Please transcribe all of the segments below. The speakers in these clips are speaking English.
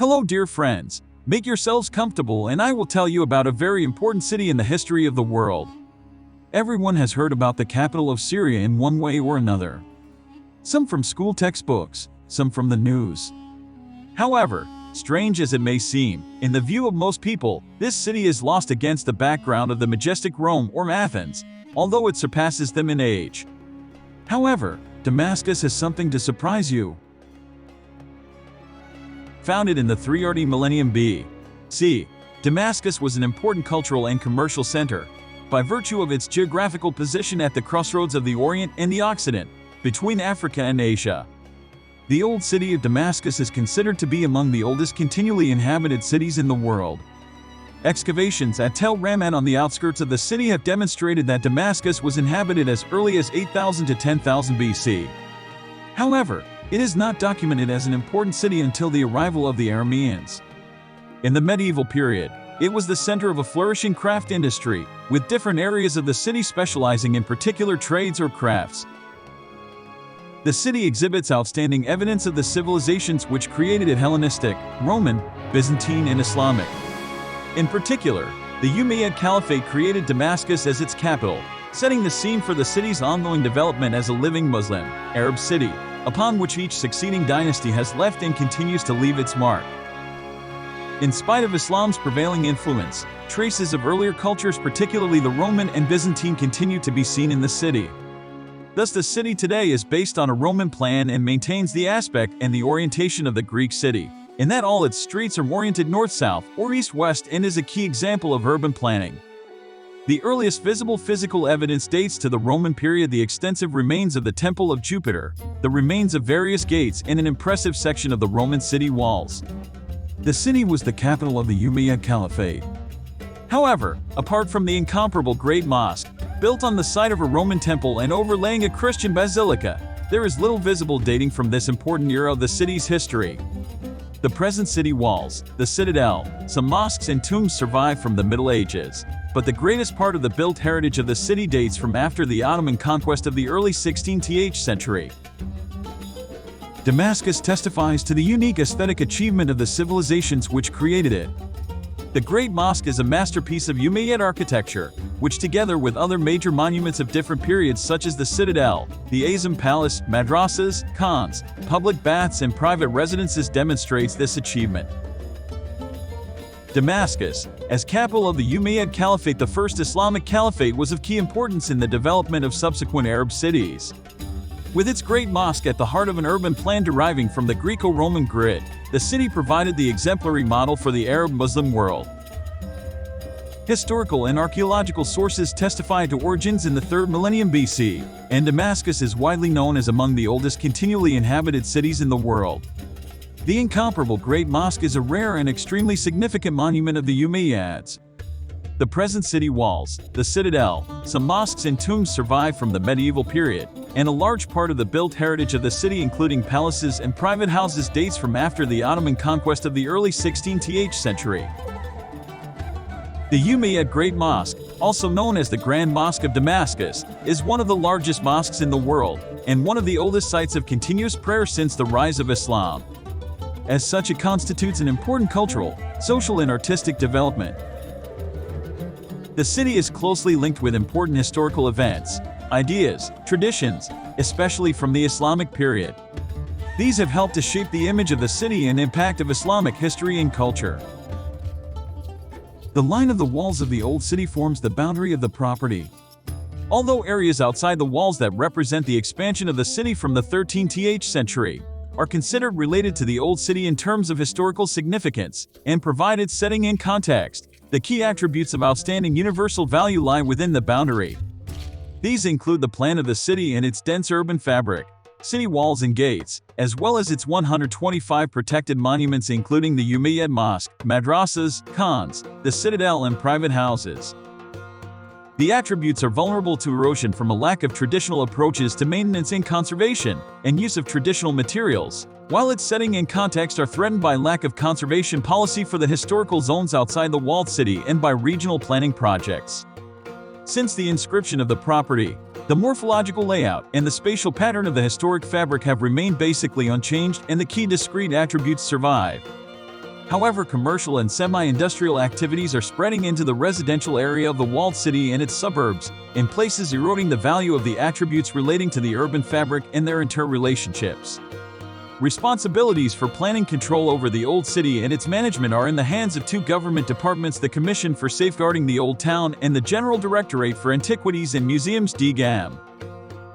Hello dear friends, make yourselves comfortable and I will tell you about a very important city in the history of the world. Everyone has heard about the capital of Syria in one way or another. Some from school textbooks, some from the news. However, strange as it may seem, in the view of most people, this city is lost against the background of the majestic Rome or Athens, although it surpasses them in age. However, Damascus has something to surprise you. Founded in the 3rd millennium B.C., Damascus was an important cultural and commercial center, by virtue of its geographical position at the crossroads of the Orient and the Occident, between Africa and Asia. The old city of Damascus is considered to be among the oldest continually inhabited cities in the world. Excavations at Tel Ramad on the outskirts of the city have demonstrated that Damascus was inhabited as early as 8000 to 10,000 BC. However, it is not documented as an important city until the arrival of the Arameans. In the medieval period, it was the center of a flourishing craft industry, with different areas of the city specializing in particular trades or crafts. The city exhibits outstanding evidence of the civilizations which created it: Hellenistic, Roman, Byzantine and Islamic. In particular, the Umayyad Caliphate created Damascus as its capital, setting the scene for the city's ongoing development as a living Muslim, Arab city, upon which each succeeding dynasty has left and continues to leave its mark. In spite of Islam's prevailing influence, traces of earlier cultures, particularly the Roman and Byzantine, continue to be seen in the city. Thus the city today is based on a Roman plan and maintains the aspect and the orientation of the Greek city, in that all its streets are oriented north-south or east-west, and is a key example of urban planning. The earliest visible physical evidence dates to the Roman period: the extensive remains of the Temple of Jupiter, the remains of various gates, and an impressive section of the Roman city walls. The city was the capital of the Umayyad Caliphate. However, apart from the incomparable Great Mosque, built on the site of a Roman temple and overlaying a Christian basilica, there is little visible dating from this important era of the city's history. The present city walls, the citadel, some mosques and tombs survive from the Middle Ages, but the greatest part of the built heritage of the city dates from after the Ottoman conquest of the early 16th century. Damascus testifies to the unique aesthetic achievement of the civilizations which created it. The Great Mosque is a masterpiece of Umayyad architecture, which together with other major monuments of different periods such as the Citadel, the Azim Palace, madrasas, khans, public baths and private residences demonstrates this achievement. Damascus, as capital of the Umayyad Caliphate, the first Islamic caliphate, was of key importance in the development of subsequent Arab cities. With its great mosque at the heart of an urban plan deriving from the Greco-Roman grid, the city provided the exemplary model for the Arab-Muslim world. Historical and archaeological sources testify to origins in the 3rd millennium BC, and Damascus is widely known as among the oldest continually inhabited cities in the world. The incomparable Great Mosque is a rare and extremely significant monument of the Umayyads. The present city walls, the citadel, some mosques and tombs survive from the medieval period, and a large part of the built heritage of the city, including palaces and private houses, dates from after the Ottoman conquest of the early 16th century. The Umayyad Great Mosque, also known as the Grand Mosque of Damascus, is one of the largest mosques in the world, and one of the oldest sites of continuous prayer since the rise of Islam. As such, it constitutes an important cultural, social and artistic development. The city is closely linked with important historical events, ideas, traditions, especially from the Islamic period. These have helped to shape the image of the city and impact of Islamic history and culture. The line of the walls of the old city forms the boundary of the property. Although areas outside the walls that represent the expansion of the city from the 13th century are considered related to the old city in terms of historical significance and provide its setting and context, the key attributes of outstanding universal value lie within the boundary. These include the plan of the city and its dense urban fabric, city walls and gates, as well as its 125 protected monuments including the Umayyad Mosque, madrasas, khans, the citadel and private houses. The attributes are vulnerable to erosion from a lack of traditional approaches to maintenance and conservation, and use of traditional materials, while its setting and context are threatened by lack of conservation policy for the historical zones outside the walled city and by regional planning projects. Since the inscription of the property, the morphological layout and the spatial pattern of the historic fabric have remained basically unchanged, and the key discrete attributes survive. However, commercial and semi-industrial activities are spreading into the residential area of the walled city and its suburbs, in places eroding the value of the attributes relating to the urban fabric and their interrelationships. Responsibilities for planning control over the Old City and its management are in the hands of two government departments: the Commission for Safeguarding the Old Town and the General Directorate for Antiquities and Museums (DGAM).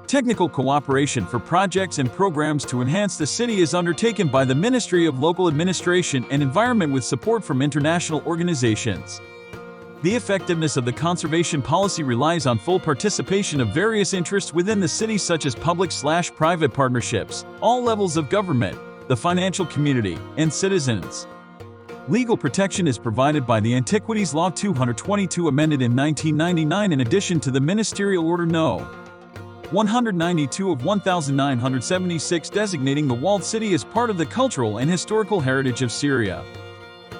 Technical cooperation for projects and programs to enhance the city is undertaken by the Ministry of Local Administration and Environment with support from international organizations. The effectiveness of the conservation policy relies on full participation of various interests within the city, such as public/private partnerships, all levels of government, the financial community, and citizens. Legal protection is provided by the Antiquities Law 222 amended in 1999 in addition to the Ministerial Order No. 192 of 1976 designating the walled city as part of the cultural and historical heritage of Syria.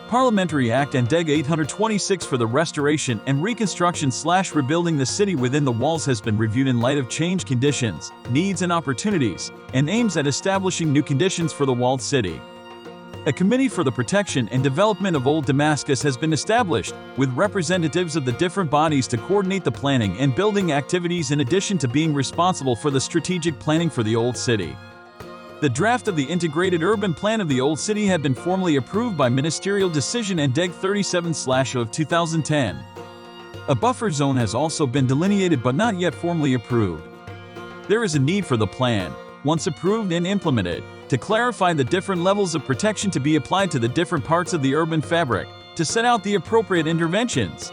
Parliamentary Act and Deg 826 for the restoration and reconstruction/rebuilding the city within the walls has been reviewed in light of changed conditions, needs and opportunities, and aims at establishing new conditions for the walled city. A committee for the protection and development of Old Damascus has been established, with representatives of the different bodies to coordinate the planning and building activities in addition to being responsible for the strategic planning for the Old City. The draft of the Integrated Urban Plan of the Old City had been formally approved by ministerial decision and Deg 37/ of 2010. A buffer zone has also been delineated but not yet formally approved. There is a need for the plan, once approved and implemented, to clarify the different levels of protection to be applied to the different parts of the urban fabric, to set out the appropriate interventions.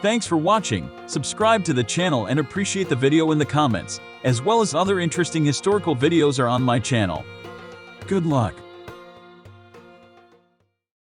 Thanks for watching. Subscribe to the channel and appreciate the video in the comments, as well as other interesting historical videos are on my channel. Good luck.